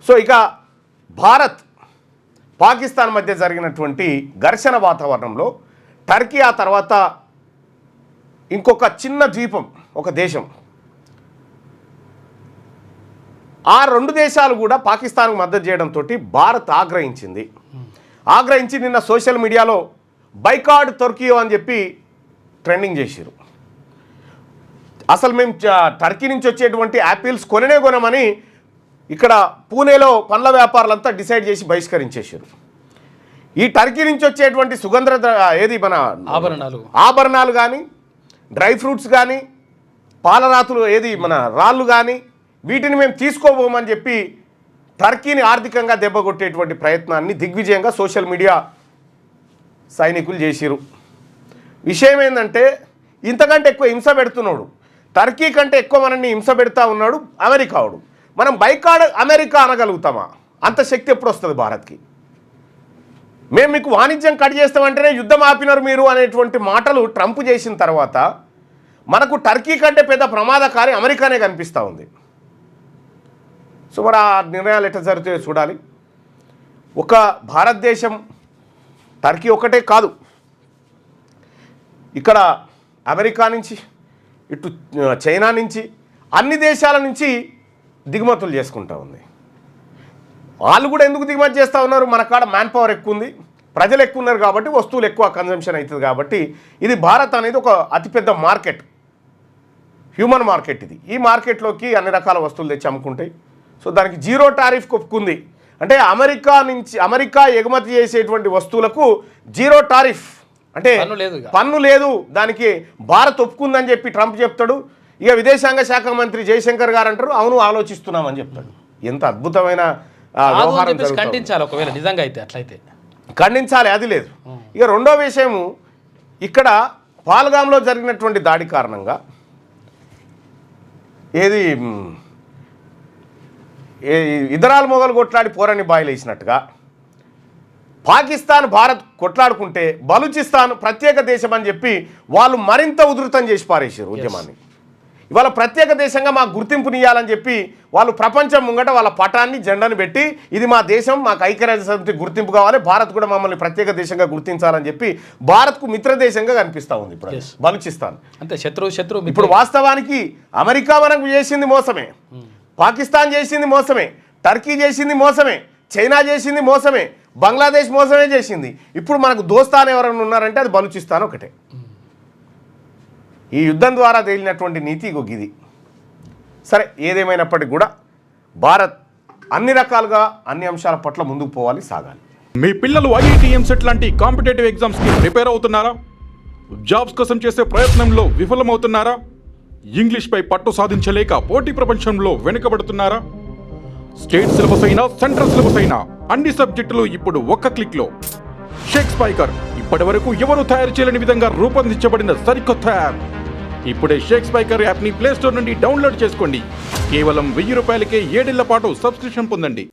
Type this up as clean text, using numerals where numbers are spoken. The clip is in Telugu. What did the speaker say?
సో ఇక భారత్ పాకిస్తాన్ మధ్య జరిగినటువంటి ఘర్షణ వాతావరణంలో టర్కీ ఆ తర్వాత ఇంకొక చిన్న ద్వీపం ఒక దేశం ఆ రెండు దేశాలు కూడా పాకిస్తాన్కు మద్దతు చేయడంతో భారత్ ఆగ్రహించి నిన్న సోషల్ మీడియాలో బైకాట్ టర్కీ అని చెప్పి ట్రెండింగ్ చేశారు. అసలు మేము టర్కీ నుంచి వచ్చేటువంటి యాపిల్స్ కొనమని ఇక్కడ పూణేలో పండ్ల వ్యాపారులంతా డిసైడ్ చేసి బహిష్కరించేశారు. ఈ టర్కీ నుంచి వచ్చేటువంటి సుగంధ మన ఆభరణాలు కానీ డ్రై ఫ్రూట్స్ కానీ పాలరాతులు మన రాళ్ళు కానీ వీటిని మేము తీసుకోబోమని చెప్పి టర్కీని ఆర్థికంగా దెబ్బకొట్టేటువంటి ప్రయత్నాన్ని దిగ్విజయంగా సోషల్ మీడియా సైనికులు చేసిరు. విషయం ఏంటంటే ఇంతకంటే ఎక్కువ హింస పెడుతున్నాడు, టర్కీ కంటే ఎక్కువ మనల్ని హింస పెడతా ఉన్నాడు అమెరికావుడు. మనం బైకాట్ అమెరికా అనగలుగుతామా? అంత శక్తి ఎప్పుడు వస్తుంది భారత్కి? మేము మీకు వాణిజ్యం కట్ చేస్తామంటేనే యుద్ధం ఆపినారు మీరు అనేటువంటి మాటలు ట్రంప్ చేసిన తర్వాత మనకు టర్కీ కంటే పెద్ద ప్రమాదకారి అమెరికానే కనిపిస్తూ ఉంది. సో మరి ఆ నిర్ణయాలు ఎట్లా జరుగుతాయో చూడాలి. ఒక భారతదేశం టర్కీ ఒకటే కాదు, ఇక్కడ అమెరికా నుంచి ఇటు చైనా నుంచి అన్ని దేశాల నుంచి దిగుమతులు చేసుకుంటూ ఉంది. వాళ్ళు కూడా ఎందుకు దిగుమతి చేస్తూ ఉన్నారు? మన కాడ మ్యాన్ పవర్ ఎక్కువ ఉంది, ప్రజలు ఎక్కువ ఉన్నారు కాబట్టి వస్తువులు ఎక్కువ కన్జంప్షన్ అవుతుంది. కాబట్టి ఇది భారత్ అనేది ఒక అతిపెద్ద మార్కెట్, హ్యూమన్ మార్కెట్. ఇది ఈ మార్కెట్లోకి అన్ని రకాల వస్తువులు తెచ్చి అమ్ముకుంటాయి. సో దానికి జీరో టారిఫ్ ఒప్పుకుంది. అంటే అమెరికా ఎగుమతి చేసేటువంటి వస్తువులకు జీరో టారిఫ్, అంటే పన్ను లేదు, దానికి భారత్ ఒప్పుకుందని చెప్పి ట్రంప్ చెప్తాడు. ఇక విదేశాంగ శాఖ మంత్రి జయశంకర్ గారు అంటారు అవును ఆలోచిస్తున్నామని చెప్తాడు. ఎంత అద్భుతమైన వ్యవహారం. ఖండించాలి, ఒకవేళ నిజంగా అయితే అట్లయితే ఖండించాలి, అది లేదు. ఇక రెండో విషయము, ఇక్కడ పాల్గామ్లో జరిగినటువంటి దాడి కారణంగా ఇదరాలు మొగలు కొట్లాడి పోరని బాయిలేసినట్టుగా పాకిస్తాన్ భారత్ కొట్లాడుకుంటే బలూచిస్తాన్ ప్రత్యేక దేశం అని చెప్పి వాళ్ళు మరింత ఉధృతం చేసి పారేసారు ఉద్యమాన్ని. ఇవాళ ప్రత్యేక దేశంగా మాకు గుర్తింపునియాలని చెప్పి వాళ్ళు ప్రపంచం ముంగట వాళ్ళ పటాన్ని జెండాను పెట్టి ఇది మా దేశం, మాకు ఐక్యరాజ్యసమితి గుర్తింపు కావాలి, భారత్ కూడా మమ్మల్ని ప్రత్యేక దేశంగా గుర్తించాలని చెప్పి భారత్కు మిత్ర దేశంగా కనిపిస్తూ ఉంది ఇప్పుడు బలూచిస్తాన్. అంటే శత్రు ఇప్పుడు వాస్తవానికి అమెరికా మనకు చేసింది మోసమే, పాకిస్తాన్ చేసింది మోసమే, టర్కీ చేసింది మోసమే, చైనా చేసింది మోసమే, బంగ్లాదేశ్ మోసమే చేసింది. ఇప్పుడు మనకు దోస్తాన్ ఎవరైనా ఉన్నారంటే అది బలూచిస్తాన్ ఒకటే. ఈ యుద్ధం ద్వారా తేలినటువంటి నీతి ఇది. సరే, ఏదేమైనప్పటికీ కూడా భారత్ అన్ని రకాలుగా అన్ని అంశాల పట్ల ముందుకు పోవాలి, సాగాలి. మీ పిల్లలు ఐఐటి సెట్ లాంటి కాంపిటేటివ్ ఎగ్జామ్స్కి ప్రిపేర్ అవుతున్నారా? జాబ్స్ కోసం చేసే ప్రయత్నంలో విఫలమవుతున్నారా? ఇంగ్లీష్పై పట్టు సాధించలేక పోటీ ప్రపంచంలో వెనుకబడుతున్నారా? స్టేట్ సిలబస్ అయినా సెంట్రల్ సిలబస్ అయినా అన్ని సబ్జెక్టులు ఇప్పుడు ఒక్క క్లిక్లో. షేక్ స్పైకర్ ఇప్పటి వరకు ఎవరు తయారు చేయలేని విధంగా రూపొందించబడిన సరికొత్త యాప్. ఇప్పుడే షేక్ స్పైకర్ యాప్ని ప్లేస్టోర్ నుండి డౌన్లోడ్ చేసుకోండి. కేవలం 1000 రూపాయలకే 7 ఏళ్ల పాటు సబ్స్క్రిప్షన్ పొందండి.